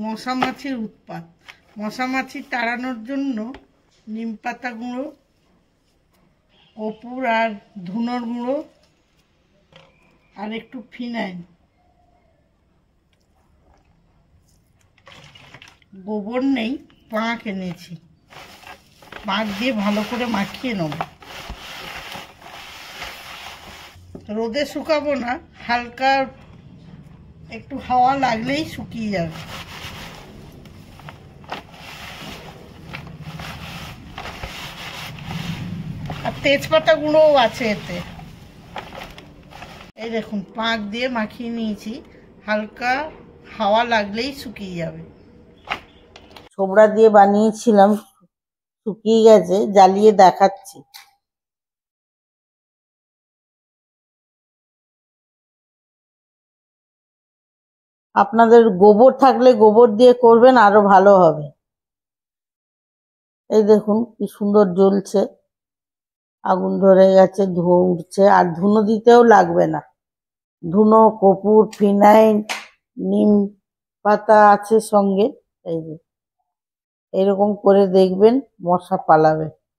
মশা মাছির উৎপাত। মশা মাছি তাড়ানোর জন্য নিম পাতা গুঁড়ো, কর্পূর আর ধুনোর গুঁড়ো আর একটু ফিনাইল, গোবর নেই, পাঁক এনেছি। পাঁক দিয়ে ভালো করে মাখিয়ে নেব। রোদে শুকাবো না, হালকা একটু হাওয়া লাগলেই শুকিয়ে যাবে। আর তেজপাতা গুঁড়োও আছে এতে। এই দেখুন, পাঁক দিয়ে মাখিয়ে নিয়েছি, হালকা হাওয়া লাগলেই শুকিয়ে যাবে। ছোবড়া দিয়ে বানিয়েছিলাম, শুকিয়ে গেছে, জ্বালিয়ে দেখাচ্ছি। আপনাদের গোবর থাকলে গোবর দিয়ে করবেন, আরো ভালো হবে। এই দেখুন কি সুন্দর জ্বলছে, আগুন ধরে গেছে, ধোঁয়া উঠছে। আর ধুনো দিতেও লাগবে না। ধুনো, কর্পূর, ফিনাইল, নিম পাতা আছে সঙ্গে। এই যে এরকম করে দেখবেন, মশা পালাবে।